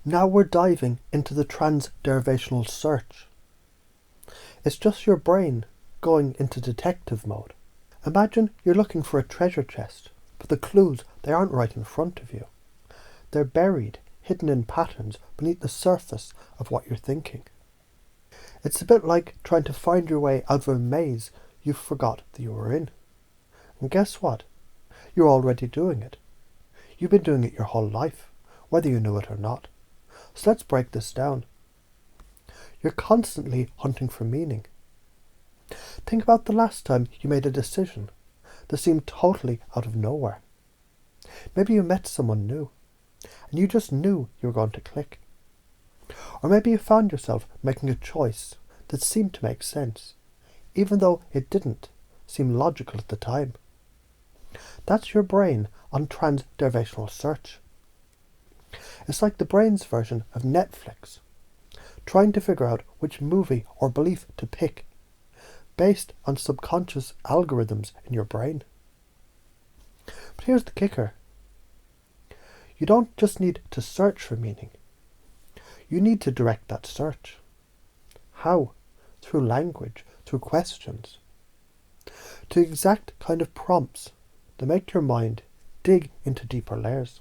Now we're diving into the transderivational search. It's just your brain going into detective mode. Imagine you're looking for a treasure chest, but the clues, they aren't right in front of you. They're buried, hidden in patterns beneath the surface of what you're thinking. It's a bit like trying to find your way out of a maze you forgot that you were in. And guess what? You're already doing it. You've been doing it your whole life, whether you knew it or not. So let's break this down. You're constantly hunting for meaning. Think about the last time you made a decision that seemed totally out of nowhere. Maybe you met someone new, and you just knew you were going to click. Or maybe you found yourself making a choice that seemed to make sense, even though it didn't seem logical at the time. That's your brain on transderivational search. It's like the brain's version of Netflix, trying to figure out which movie or belief to pick based on subconscious algorithms in your brain. But here's the kicker. You don't just need to search for meaning. You need to direct that search. How? Through language, through questions. To the exact kind of prompts that make your mind dig into deeper layers.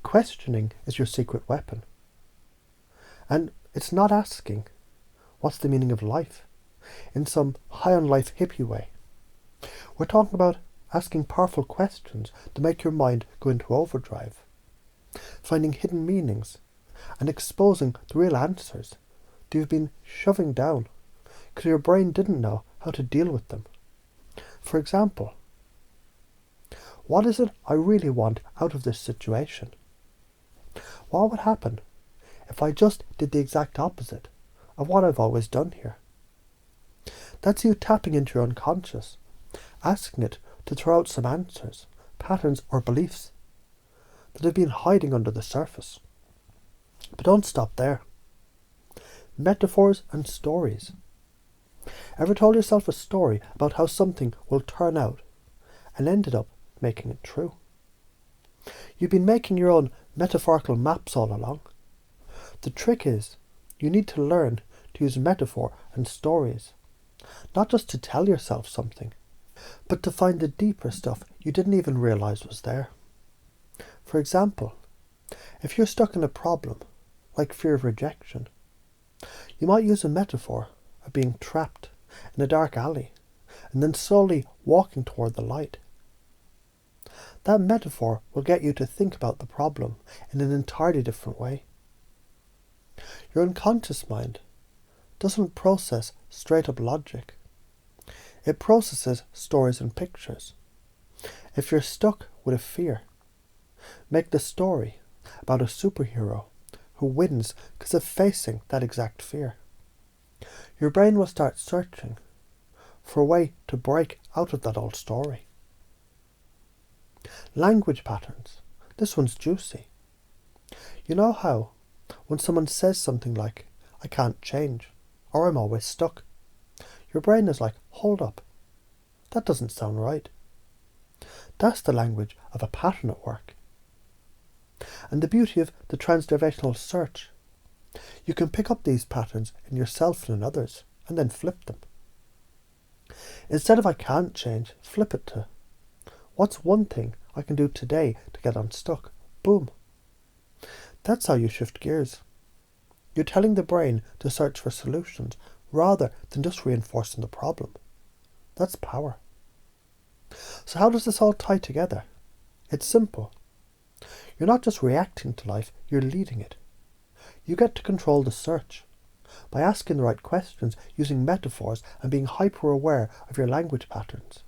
Questioning is your secret weapon. And it's not asking, what's the meaning of life, in some high-on-life hippie way. We're talking about asking powerful questions that make your mind go into overdrive, finding hidden meanings, and exposing the real answers that you've been shoving down because your brain didn't know how to deal with them. For example, what is it I really want out of this situation? What would happen if I just did the exact opposite of what I've always done here? That's you tapping into your unconscious, asking it to throw out some answers, patterns or beliefs that have been hiding under the surface. But don't stop there. Metaphors and stories. Ever told yourself a story about how something will turn out and ended up making it true? You've been making your own metaphorical maps all along. The trick is, you need to learn to use metaphor and stories, not just to tell yourself something, but to find the deeper stuff you didn't even realize was there. For example, if you're stuck in a problem, like fear of rejection, you might use a metaphor of being trapped in a dark alley and then slowly walking toward the light. That metaphor will get you to think about the problem in an entirely different way. Your unconscious mind doesn't process straight-up logic. It processes stories and pictures. If you're stuck with a fear, make the story about a superhero who wins because of facing that exact fear. Your brain will start searching for a way to break out of that old story. Language patterns. This one's juicy. You know how, when someone says something like, I can't change, or I'm always stuck, your brain is like, hold up, that doesn't sound right. That's the language of a pattern at work. And the beauty of the transderivational search, you can pick up these patterns in yourself and in others, and then flip them. Instead of I can't change, flip it to, what's one thing I can do today to get unstuck? Boom. That's how you shift gears. You're telling the brain to search for solutions rather than just reinforcing the problem. That's power. So how does this all tie together? It's simple. You're not just reacting to life, you're leading it. You get to control the search. By asking the right questions, using metaphors, and being hyper-aware of your language patterns,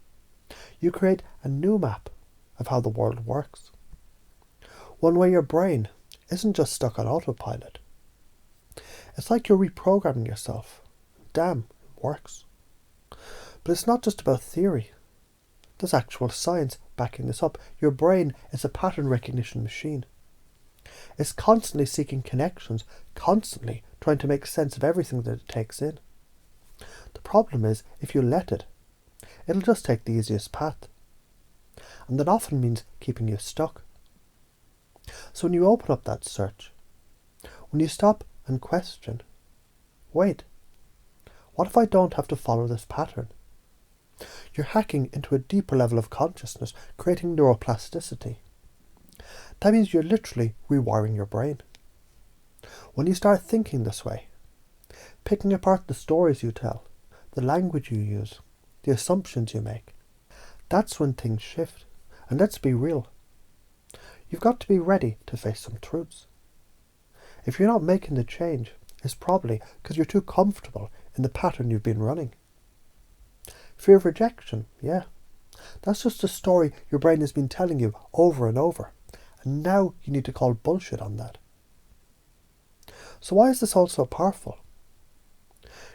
you create a new map of how the world works. One where your brain isn't just stuck on autopilot. It's like you're reprogramming yourself. Damn, it works. But it's not just about theory. There's actual science backing this up. Your brain is a pattern recognition machine. It's constantly seeking connections, constantly trying to make sense of everything that it takes in. The problem is, if you let it, it'll just take the easiest path. And that often means keeping you stuck. So when you open up that search, when you stop and question, wait, what if I don't have to follow this pattern? You're hacking into a deeper level of consciousness, creating neuroplasticity. That means you're literally rewiring your brain. When you start thinking this way, picking apart the stories you tell, the language you use, the assumptions you make, that's when things shift. And let's be real. You've got to be ready to face some truths. If you're not making the change, it's probably because you're too comfortable in the pattern you've been running. Fear of rejection, yeah. That's just a story your brain has been telling you over and over. And now you need to call bullshit on that. So why is this all so powerful?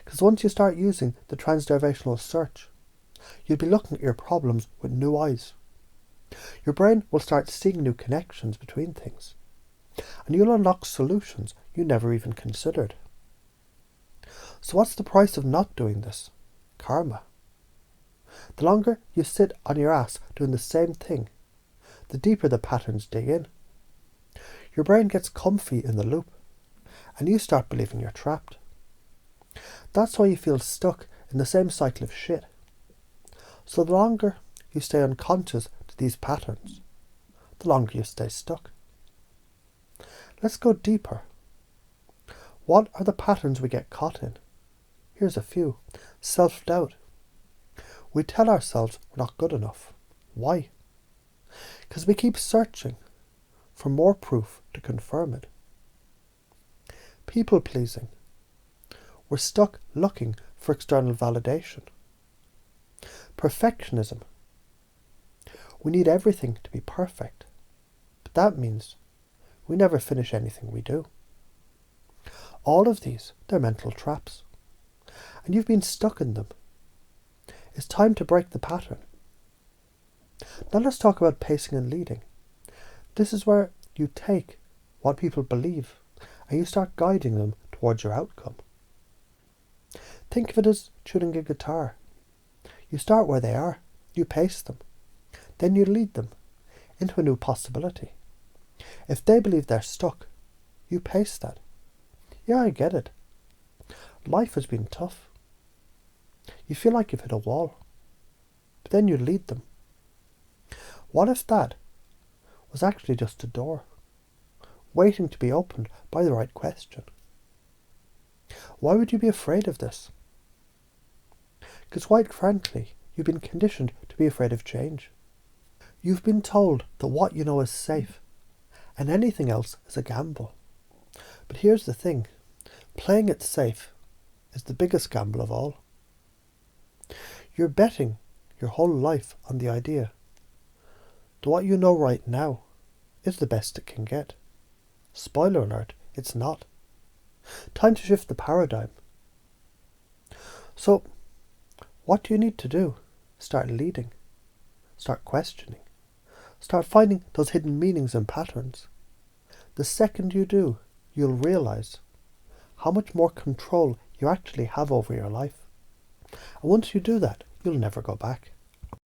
Because once you start using the transderivational search, you'll be looking at your problems with new eyes. Your brain will start seeing new connections between things. And you'll unlock solutions you never even considered. So what's the price of not doing this? Karma. The longer you sit on your ass doing the same thing, the deeper the patterns dig in. Your brain gets comfy in the loop, and you start believing you're trapped. That's why you feel stuck in the same cycle of shit. So the longer you stay unconscious to these patterns, the longer you stay stuck. Let's go deeper. What are the patterns we get caught in? Here's a few. Self-doubt. We tell ourselves we're not good enough. Why? Because we keep searching for more proof to confirm it. People-pleasing. We're stuck looking for external validation. Perfectionism. We need everything to be perfect. But that means we never finish anything we do. All of these, they're mental traps. And you've been stuck in them. It's time to break the pattern. Now let's talk about pacing and leading. This is where you take what people believe and you start guiding them towards your outcome. Think of it as tuning a guitar. You start where they are, you pace them, then you lead them into a new possibility. If they believe they're stuck, you pace that. Yeah, I get it. Life has been tough. You feel like you've hit a wall, but then you lead them. What if that was actually just a door, waiting to be opened by the right question? Why would you be afraid of this? Because quite frankly, you've been conditioned to be afraid of change. You've been told that what you know is safe, and anything else is a gamble. But here's the thing, playing it safe is the biggest gamble of all. You're betting your whole life on the idea that what you know right now is the best it can get. Spoiler alert, it's not. Time to shift the paradigm. So, what do you need to do? Start leading. Start questioning. Start finding those hidden meanings and patterns. The second you do, you'll realize how much more control you actually have over your life. And once you do that, you'll never go back.